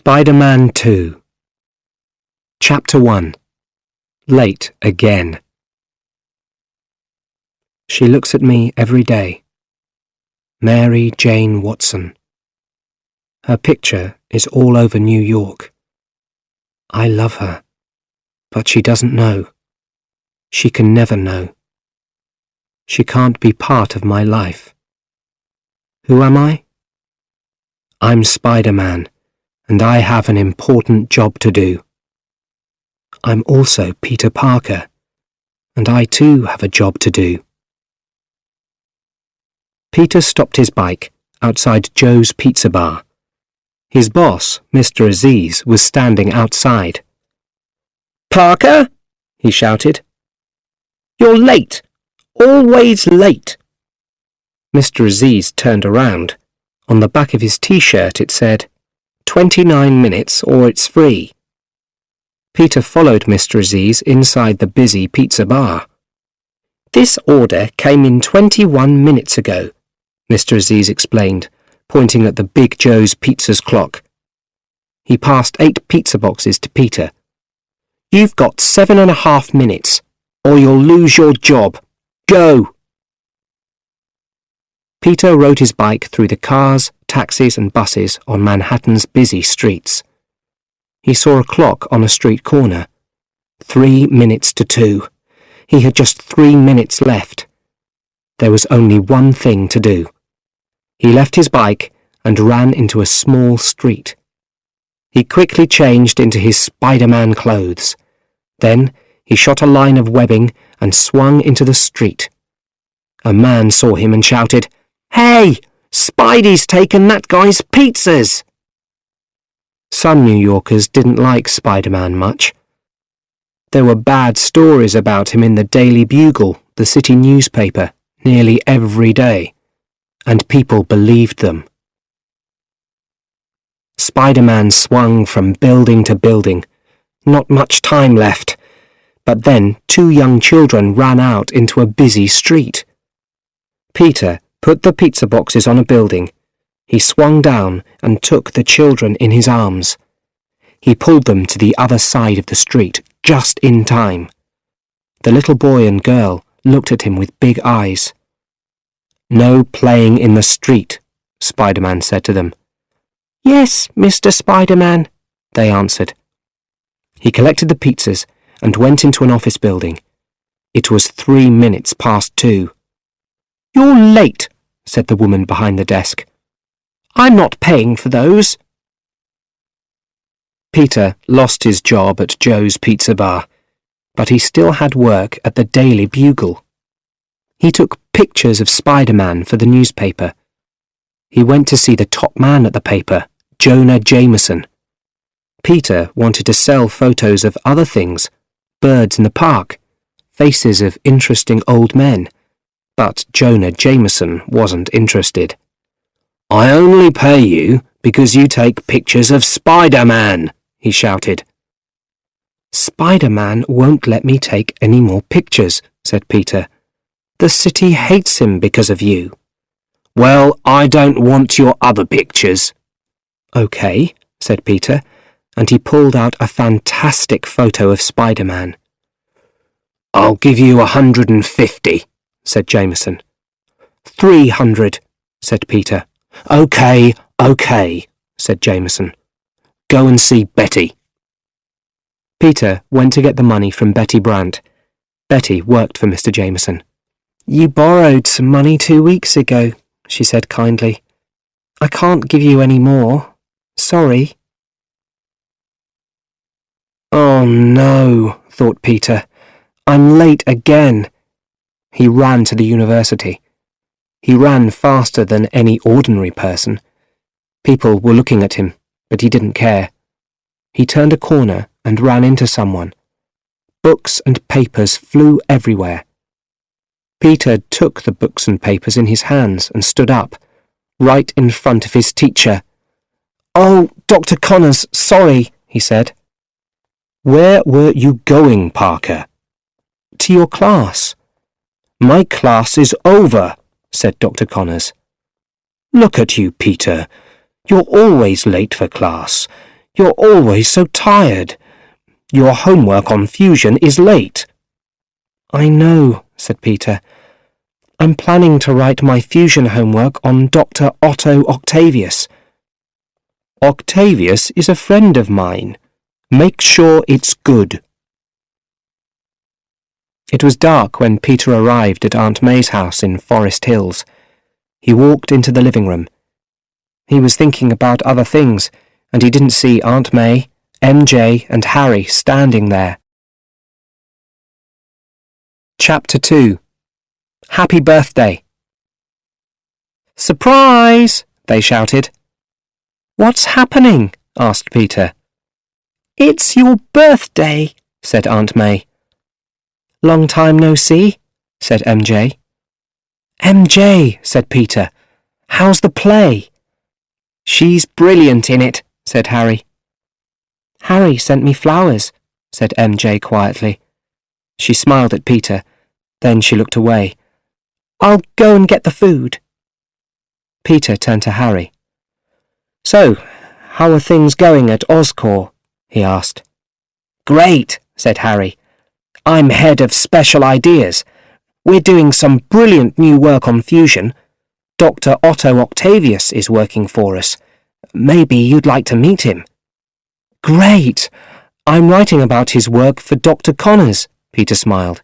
Spiderman 2 Chapter 1 Late Again. She looks at me every day. Mary Jane Watson. Her picture is all over New York. I love her, but she doesn't know. She can never know. She can't be part of my life. Who am I? I'm Spiderman, and I have an important job to do. I'm also Peter Parker, and I too have a job to do. Peter stopped his bike outside Joe's Pizza Bar. His boss, Mr. Aziz, was standing outside. "Parker," he shouted. "You're late. Always late." Mr. Aziz turned around. On the back of his t-shirt it said, 29 minutes or it's free. Peter followed Mr. Aziz inside the busy pizza bar. "This order came in 21 minutes ago," Mr. Aziz explained, pointing at the Big Joe's Pizza's clock. He passed 8 pizza boxes to Peter. "You've got 7.5 minutes, or you'll lose your job. Go!" Peter rode his bike through the cars, taxis and buses on Manhattan's busy streets. He saw a clock on a street corner. 3 minutes to 2. He had just 3 minutes left. There was only one thing to do. He left his bike and ran into a small street. He quickly changed into his Spider-Man clothes. Then he shot a line of webbing and swung into the street. A man saw him and shouted, "Hey! Spidey's taken that guy's pizzas!" Some New Yorkers didn't like Spider-Man much. There were bad stories about him in the Daily Bugle, the city newspaper, nearly every day, and people believed them. Spider-Man swung from building to building. Not much time left. But then 2 young children ran out into a busy street. Peter put the pizza boxes on a building. He swung down and took the children in his arms. He pulled them to the other side of the street, just in time. The little boy and girl looked at him with big eyes. "No playing in the street," Spider-Man said to them. "Yes, Mr. Spider-Man," they answered. He collected the pizzas and went into an office building. It was 3 minutes past 2. "You're late," said the woman behind the desk. "I'm not paying for those." Peter lost his job at Joe's Pizza Bar, but he still had work at the Daily Bugle. He took pictures of Spider-Man for the newspaper. He went to see the top man at the paper, Jonah Jameson. Peter wanted to sell photos of other things, birds in the park, faces of interesting old men, but Jonah Jameson wasn't interested. "I only pay you because you take pictures of Spider-Man," he shouted. "Spider-Man won't let me take any more pictures," said Peter. "The city hates him because of you." "Well, I don't want your other pictures." "Okay," said Peter, and he pulled out a fantastic photo of Spider-Man. "I'll give you 150, said Jameson. 300, said Peter. Okay, said Jameson. Go and see Betty. Peter went to get the money from Betty Brandt. Betty worked for Mr. Jameson. "You borrowed some money 2 weeks ago," she said kindly. "I can't give you any more. Sorry." Oh no, thought Peter. I'm late again. He ran to the university. He ran faster than any ordinary person. People were looking at him, but he didn't care. He turned a corner and ran into someone. Books and papers flew everywhere. Peter took the books and papers in his hands and stood up, right in front of his teacher. "Oh, Dr. Connors, sorry," he said. "Where were you going, Parker?" "To your class." "My class is over," said Dr. Connors. "Look at you, Peter. You're always late for class. You're always so tired. Your homework on fusion is late. I know, said Peter. I'm planning to write my fusion homework on Dr. Otto Octavius. Octavius is a friend of mine. Make sure it's good. It was dark when Peter arrived at Aunt May's house in Forest Hills. He walked into the living room. He was thinking about other things, and he didn't see Aunt May, MJ, and Harry standing there. Chapter 2. Happy Birthday. Surprise! They shouted. What's happening? Asked Peter. It's your birthday, said Aunt May. Long time no see, said MJ. MJ, said Peter. How's the play? She's brilliant in it, said Harry. Harry sent me flowers, said MJ quietly. She smiled at Peter, then she looked away. I'll go and get the food. Peter turned to Harry. So, how are things going at Oscorp? He asked. Great, said Harry. I'm head of special ideas. We're doing some brilliant new work on fusion. Dr. Otto Octavius is working for us. Maybe you'd like to meet him. Great! I'm writing about his work for Dr. Connors, Peter smiled.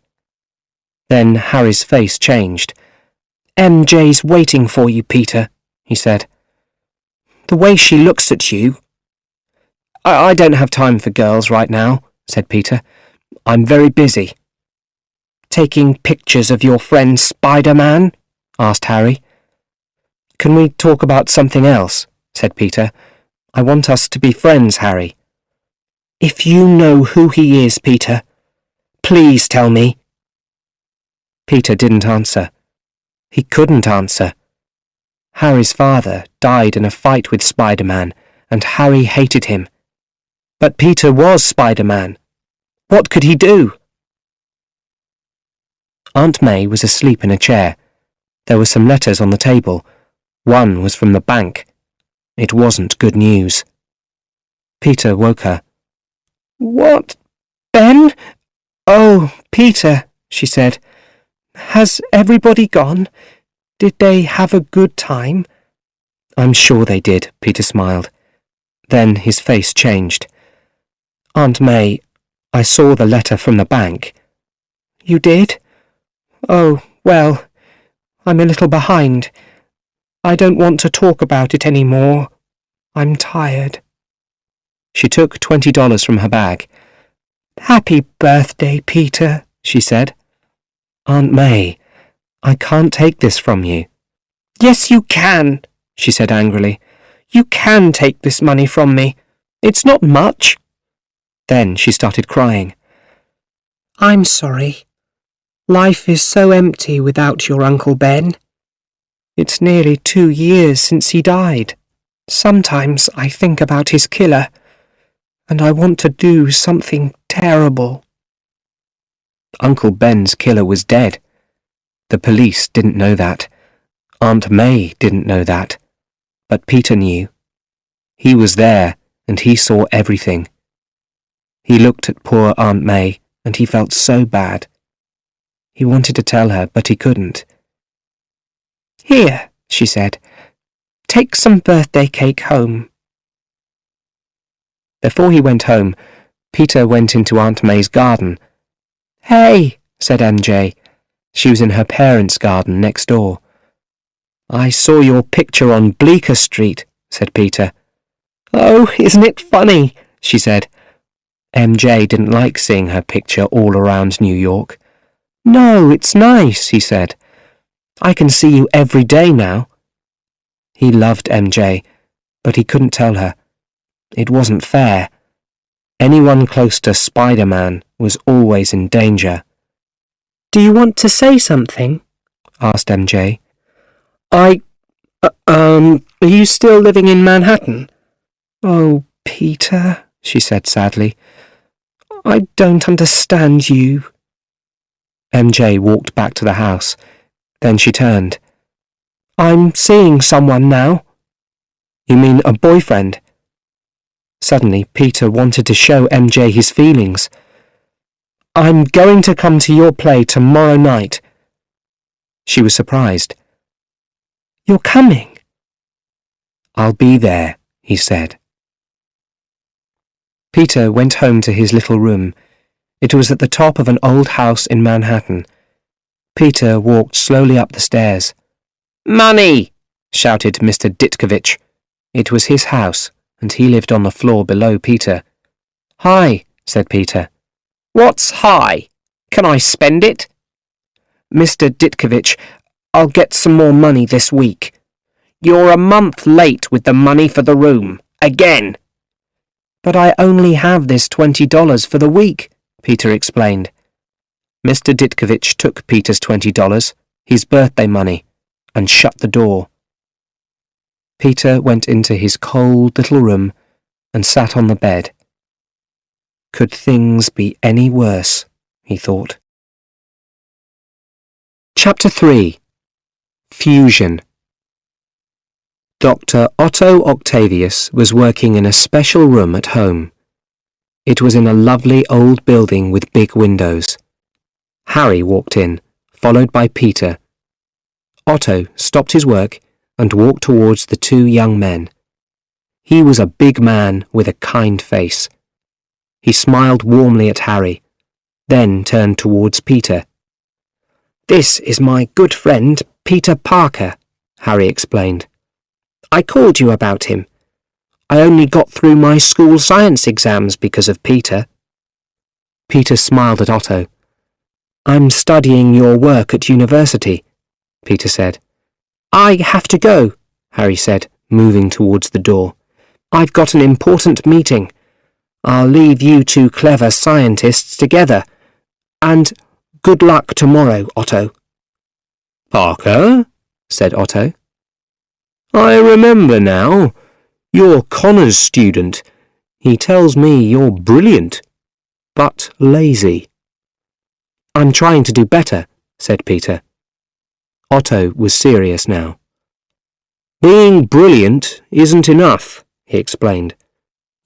Then Harry's face changed. MJ's waiting for you, Peter, he said. The way she looks at you... I don't have time for girls right now, said Peter. I'm very busy. Taking pictures of your friend Spiderman? Asked Harry. Can we talk about something else? Said Peter. I want us to be friends, Harry. If you know who he is, Peter, please tell me. Peter didn't answer. He couldn't answer. Harry's father died in a fight with Spiderman, and Harry hated him. But Peter was Spiderman. What could he do? Aunt May was asleep in a chair. There were some letters on the table. One was from the bank. It wasn't good news. Peter woke her. What? Ben? Oh, Peter, she said. Has everybody gone? Did they have a good time? I'm sure they did, Peter smiled. Then his face changed. Aunt May, I saw the letter from the bank. You did? Oh, well, I'm a little behind. I don't want to talk about it any more. I'm tired. She took $20 from her bag. Happy birthday, Peter, she said. Aunt May, I can't take this from you. Yes, you can, she said angrily. You can take this money from me. It's not much. Then she started crying. I'm sorry. Life is so empty without your Uncle Ben. It's nearly 2 years since he died. Sometimes I think about his killer, and I want to do something terrible. Uncle Ben's killer was dead. The police didn't know that. Aunt May didn't know that. But Peter knew. He was there, and he saw everything. He looked at poor Aunt May, and he felt so bad. He wanted to tell her, but he couldn't. Here, she said. Take some birthday cake home. Before he went home, Peter went into Aunt May's garden. Hey, said MJ. She was in her parents' garden next door. I saw your picture on Bleecker Street, said Peter. Oh, isn't it funny, she said. MJ didn't like seeing her picture all around New York. No, it's nice, he said. I can see you every day now. He loved MJ, but he couldn't tell her. It wasn't fair. Anyone close to Spiderman was always in danger. Do you want to say something? Asked MJ. Are you still living in Manhattan? Oh, Peter, she said sadly. I don't understand you. MJ walked back to the house. Then she turned. I'm seeing someone now. You mean a boyfriend? Suddenly, Peter wanted to show MJ his feelings. "I'm going to come to your play tomorrow night." She was surprised. "You're coming?" "I'll be there," he said. Peter went home to his little room. It was at the top of an old house in Manhattan. Peter walked slowly up the stairs. "Money!" shouted Mr. Ditkovich. It was his house, and he lived on the floor below Peter. "Hi," said Peter. "What's hi? Can I spend it?" "Mr. Ditkovich, I'll get some more money this week." "You're a month late with the money for the room. Again." "But I only have this $20 for the week," Peter explained. Mr. Ditkovich took Peter's $20, his birthday money, and shut the door. Peter went into his cold little room and sat on the bed. Could things be any worse, he thought. Chapter 3. Fusion. Dr. Otto Octavius was working in a special room at home. It was in a lovely old building with big windows. Harry walked in, followed by Peter. Otto stopped his work and walked towards the two young men. He was a big man with a kind face. He smiled warmly at Harry, then turned towards Peter. "This is my good friend, Peter Parker," Harry explained. "I called you about him. I only got through my school science exams because of Peter." Peter smiled at Otto. "I'm studying your work at university," Peter said. "I have to go," Harry said, moving towards the door. "I've got an important meeting. I'll leave you two clever scientists together. And good luck tomorrow, Otto." "Parker," said Otto. "I remember now. You're Connor's student. He tells me you're brilliant, but lazy." "I'm trying to do better," said Peter. Otto was serious now. "Being brilliant isn't enough," he explained.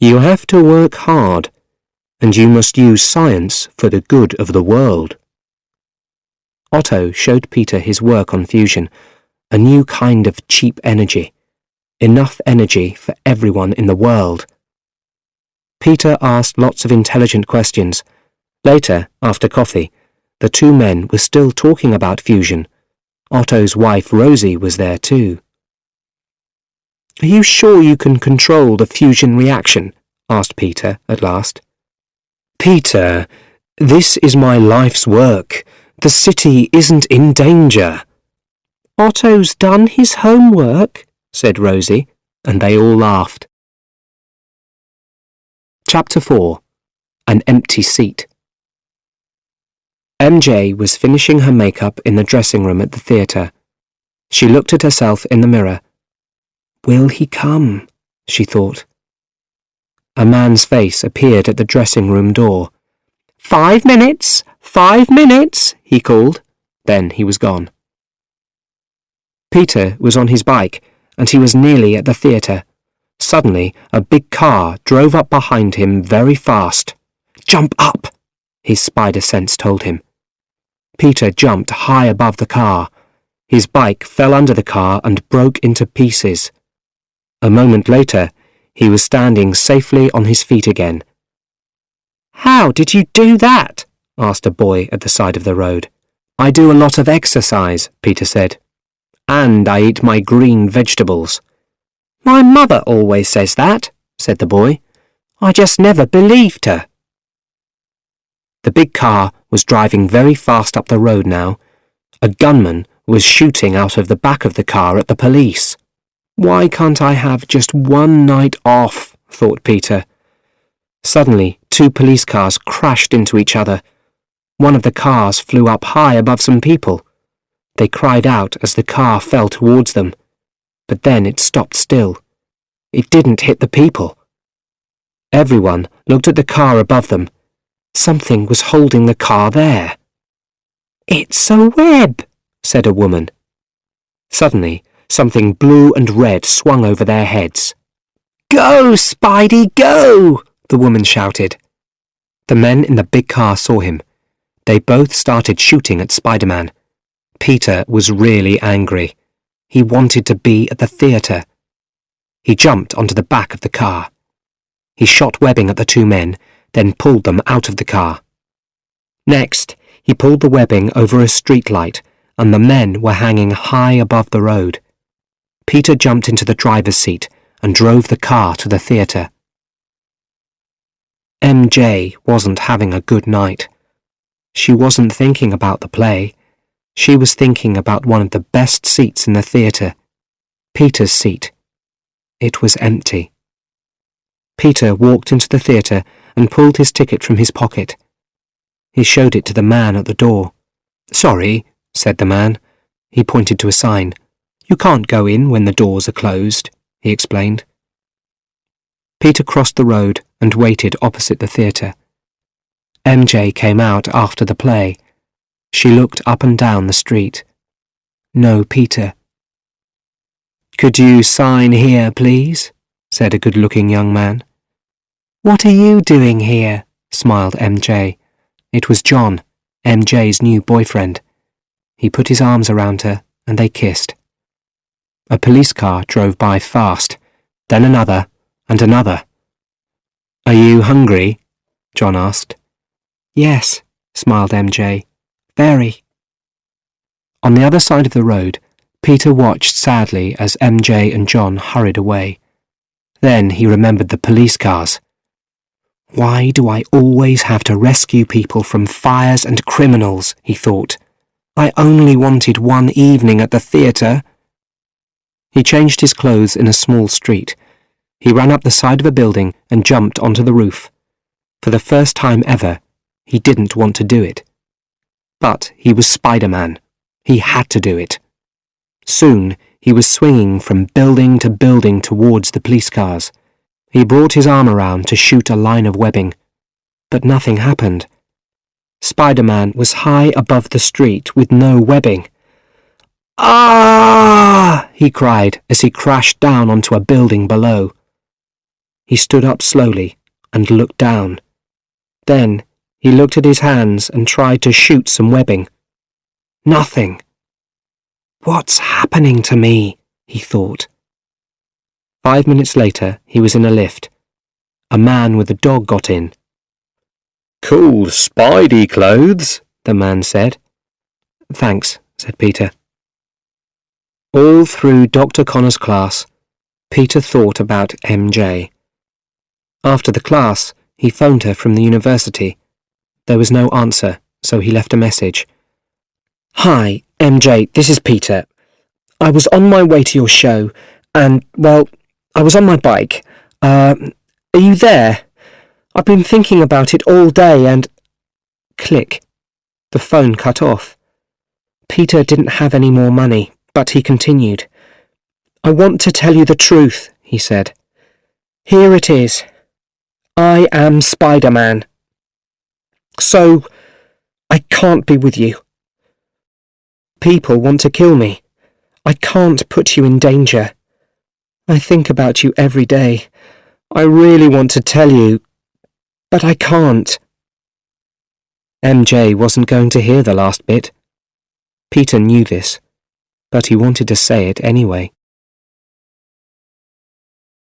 "You have to work hard, and you must use science for the good of the world." Otto showed Peter his work on fusion, a new kind of cheap energy. Enough energy for everyone in the world. Peter asked lots of intelligent questions. Later, after coffee, the two men were still talking about fusion. Otto's wife Rosie was there too. "Are you sure you can control the fusion reaction?" asked Peter at last. "Peter, this is my life's work. The city isn't in danger." "Otto's done his homework," said Rosie, and they all laughed. Chapter 4. An Empty Seat. MJ was finishing her makeup in the dressing room at the theatre. She looked at herself in the mirror. "Will he come?" she thought. A man's face appeared at the dressing room door. 5 minutes! 5 minutes! he called. Then he was gone. Peter was on his bike, and he was nearly at the theatre. Suddenly, a big car drove up behind him very fast. "Jump up!" his spider sense told him. Peter jumped high above the car. His bike fell under the car and broke into pieces. A moment later, he was standing safely on his feet again. "How did you do that?" asked a boy at the side of the road. "I do a lot of exercise," Peter said. "And I eat my green vegetables." "My mother always says that," said the boy. "I just never believed her." The big car was driving very fast up the road now. A gunman was shooting out of the back of the car at the police. "Why can't I have just one night off?" thought Peter. Suddenly, 2 police cars crashed into each other. One of the cars flew up high above some people. They cried out as the car fell towards them, but then it stopped still. It didn't hit the people. Everyone looked at the car above them. Something was holding the car there. "It's a web," said a woman. Suddenly, something blue and red swung over their heads. Go, Spidey, go! The woman shouted. The men in the big car saw him. They both started shooting at Spiderman. Peter was really angry. He wanted to be at the theatre. He jumped onto the back of the car. He shot webbing at the two men, then pulled them out of the car. Next, he pulled the webbing over a street light, and the men were hanging high above the road. Peter jumped into the driver's seat and drove the car to the theatre. MJ wasn't having a good night. She wasn't thinking about the play. She was thinking about one of the best seats in the theatre, Peter's seat. It was empty. Peter walked into the theatre and pulled his ticket from his pocket. He showed it to the man at the door. "Sorry," said the man. He pointed to a sign. "You can't go in when the doors are closed," he explained. Peter crossed the road and waited opposite the theatre. MJ came out after the play. She looked up and down the street. No Peter. "Could you sign here, please?" said a good-looking young man. "What are you doing here?" smiled MJ. It was John, MJ's new boyfriend. He put his arms around her and they kissed. A police car drove by fast, then another and another. "Are you hungry?" John asked. "Yes," smiled MJ. "Very." On the other side of the road, Peter watched sadly as MJ and John hurried away. Then he remembered the police cars. "Why do I always have to rescue people from fires and criminals?" he thought. "I only wanted one evening at the theatre." He changed his clothes in a small street. He ran up the side of a building and jumped onto the roof. For the first time ever, he didn't want to do it. But he was Spiderman. He had to do it. Soon, he was swinging from building to building towards the police cars. He brought his arm around to shoot a line of webbing. But nothing happened. Spiderman was high above the street with no webbing. "Ah!" he cried as he crashed down onto a building below. He stood up slowly and looked down. Then he looked at his hands and tried to shoot some webbing. Nothing. "What's happening to me?" he thought. 5 minutes later, he was in a lift. A man with a dog got in. "Cool Spidey clothes," the man said. "Thanks," said Peter. All through Dr. Connor's class, Peter thought about MJ. After the class, he phoned her from the university. There was no answer, so he left a message. "Hi, MJ, this is Peter. I was on my way to your show, and, well, I was on my bike. Are you there? I've been thinking about it all day and—" Click. The phone cut off. Peter didn't have any more money, but he continued. "I want to tell you the truth," he said. "Here it is. I am Spiderman. So, I can't be with you. People want to kill me. I can't put you in danger. I think about you every day. I really want to tell you, but I can't." MJ wasn't going to hear the last bit. Peter knew this, but he wanted to say it anyway.